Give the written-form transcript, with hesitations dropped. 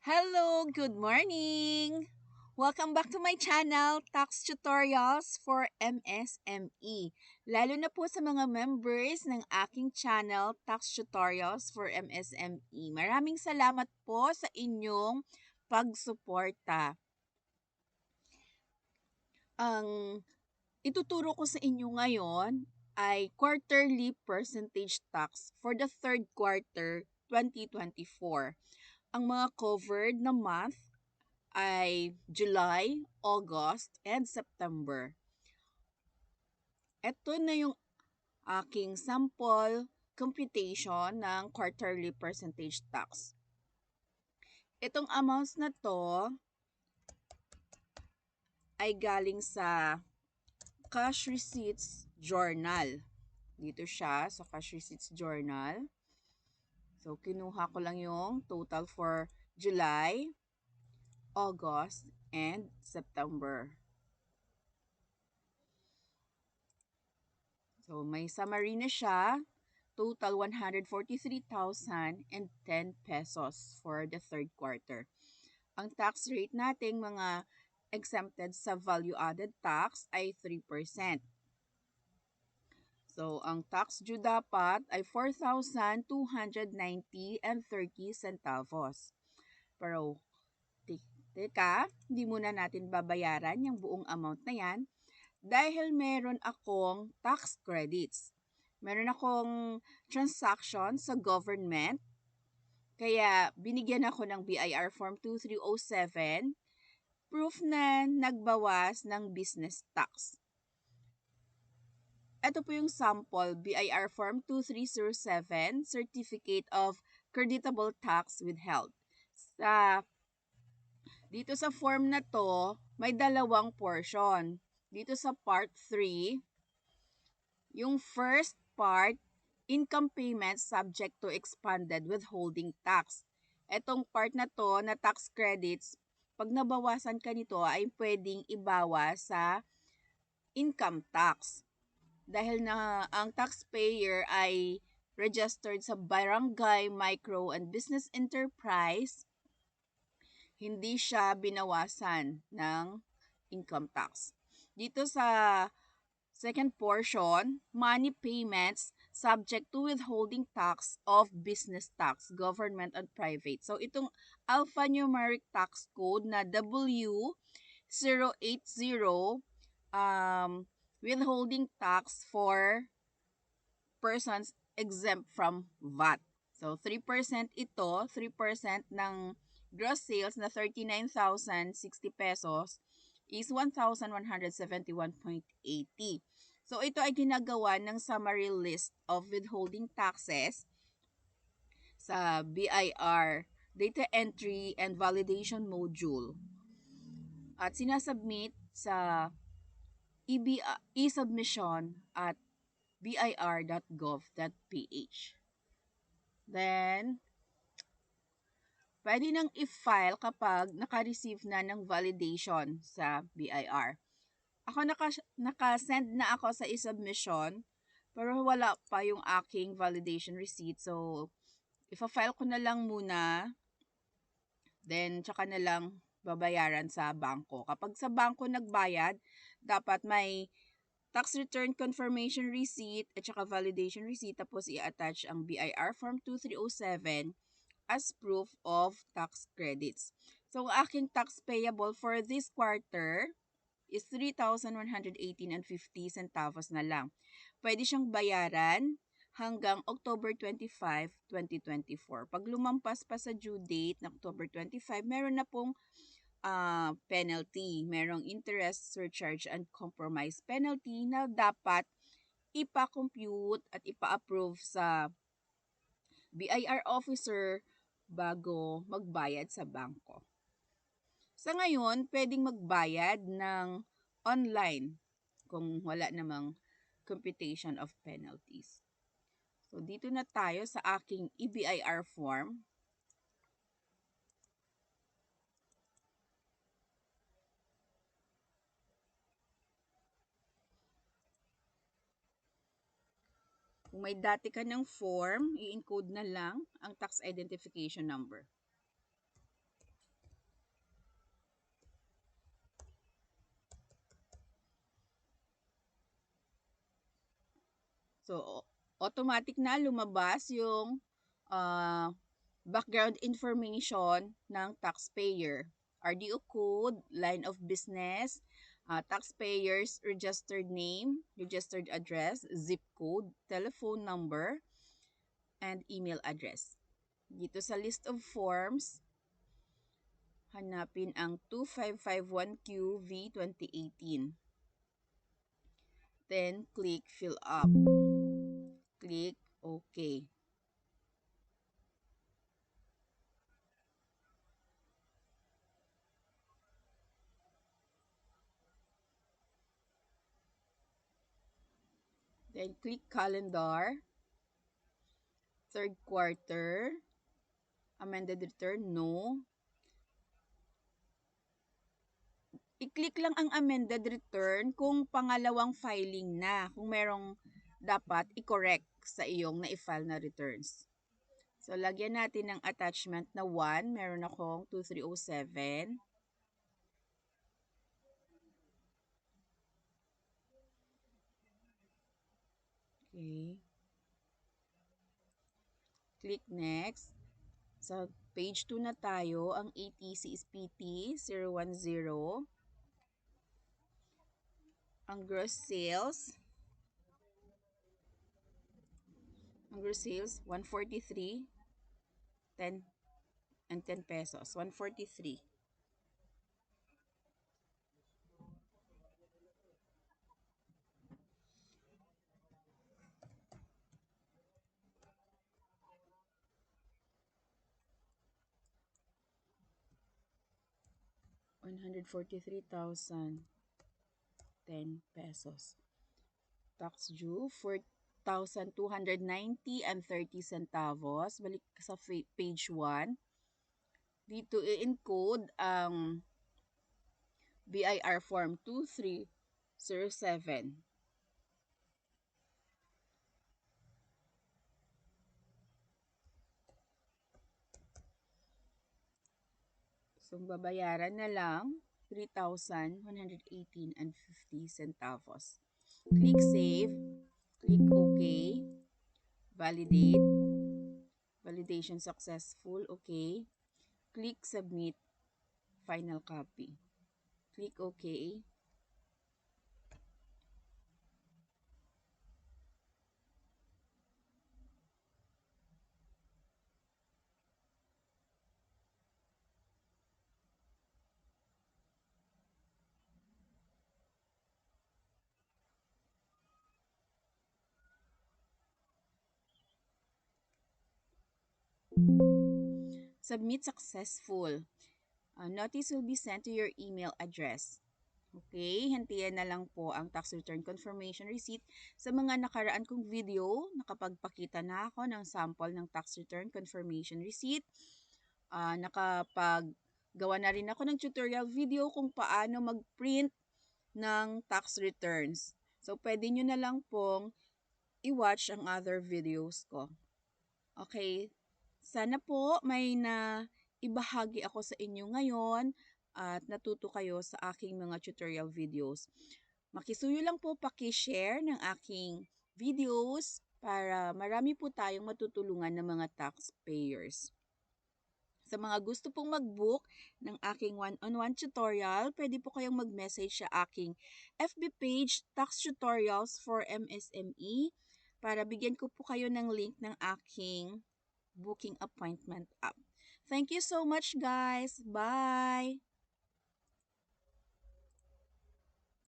Hello, good morning! Welcome back to my channel, Tax Tutorials for MSME. Lalo na po sa mga members ng aking channel, Tax Tutorials for MSME. Maraming salamat po sa inyong pagsuporta. Ang ituturo ko sa inyo ngayon ay quarterly percentage tax for the third quarter 2024. Ang mga covered na month ay July, August, and September. Ito na yung aking sample computation ng quarterly percentage tax. Itong amounts na to ay galing sa Cash Receipts Journal. Dito siya sa Cash Receipts Journal. So, kinuha ko lang yung total for July, August, and September. So, may summary na siya. Total 143,010 pesos for the third quarter. Ang tax rate nating mga exempted sa value-added tax ay 3%. So, ang tax due dapat ay 4,290 and 30 centavos. Pero, teka, hindi muna natin babayaran yung buong amount na yan dahil meron akong tax credits. Meron akong transaction sa government, kaya binigyan ako ng BIR Form 2307, proof na nagbawas ng business tax. Ito po yung sample, BIR Form 2307, Certificate of Creditable Tax Withheld. Dito sa form na to, may dalawang portion. Dito sa part 3, yung first part, income payments subject to expanded withholding tax. Etong part na to na tax credits, pag nabawasan ka nito ay pwedeng ibawas sa income tax. Dahil na ang taxpayer ay registered sa barangay, micro, and business enterprise, hindi siya binawasan ng income tax. Dito sa second portion, money payments subject to withholding tax of business tax, government and private. So itong alphanumeric tax code na W080, withholding tax for persons exempt from VAT. So 3% ito, 3% ng gross sales na 39,060 pesos is 1,171.80. So ito ay ginagawa ng summary list of withholding taxes sa BIR Data Entry and Validation Module at sinasubmit sa e-submission at bir.gov.ph. Then, pwede nang i-file kapag naka-receive na ng validation sa BIR. Ako naka-send na ako sa e-submission, pero wala pa yung aking validation receipt. So, ifa-file ko na lang muna, then tsaka na lang babayaran sa bangko. Kapag sa bangko nagbayad, dapat may tax return confirmation receipt at saka validation receipt, tapos i-attach ang BIR Form 2307 as proof of tax credits. So, ang aking tax payable for this quarter is 3,118.50 centavos na lang. Pwede siyang bayaran hanggang October 25, 2024. Pag lumampas pa sa due date na October 25, meron na pong penalty. Merong interest, surcharge, and compromise penalty na dapat ipa-compute at ipa-approve sa BIR officer bago magbayad sa bangko. Sa ngayon, pwedeng magbayad ng online kung wala namang computation of penalties. So, dito na tayo sa aking EBIR form. Kung may dati ka ng form, i-encode na lang ang tax identification number. So, automatic na lumabas yung uh, background information ng taxpayer. RDO code, line of business, taxpayer's registered name, registered address, zip code, telephone number, and email address. Dito sa list of forms, hanapin ang 2551Q V 2018. Then, click fill up. Click OK. Then, click calendar. Third quarter. Amended return, no. I-click lang ang amended return kung pangalawang filing na. Kung merong dapat i-correct sa iyong na-file na returns. So, lagyan natin ng attachment na 1. Meron akong 2307. Okay. Click next. Sa page 2 na tayo, ang ATC is PT010. Ang gross sales, 143, 10 and 10 pesos. 143. 143,010 pesos. Tax due, 4,290 and 30 centavos. Balik sa page 1. Dito i-encode ang BIR form 2307. So, babayaran na lang 3,118 and 50 centavos. Click Save. Click OK. Validate. Validation successful. OK. Click Submit. Final copy. Click OK. Submit successful. Notice will be sent to your email address. Okay, hintayin na lang po ang tax return confirmation receipt. Sa mga nakaraan kong video, nakapagpakita na ako ng sample ng tax return confirmation receipt. Nakapaggawa na rin ako ng tutorial video kung paano mag-print ng tax returns. So, pwede nyo na lang pong i-watch ang other videos ko. Okay, sana po may ibahagi ako sa inyo ngayon at natuto kayo sa aking mga tutorial videos. Makisuyo lang po paki-share ng aking videos para marami po tayong matutulungan ng mga taxpayers. Sa mga gusto pong mag-book ng aking one-on-one tutorial, pwede po kayong mag-message sa aking FB page, Tax Tutorials for MSME, para bigyan ko po kayo ng link ng aking booking appointment app. Thank you so much, guys. Bye!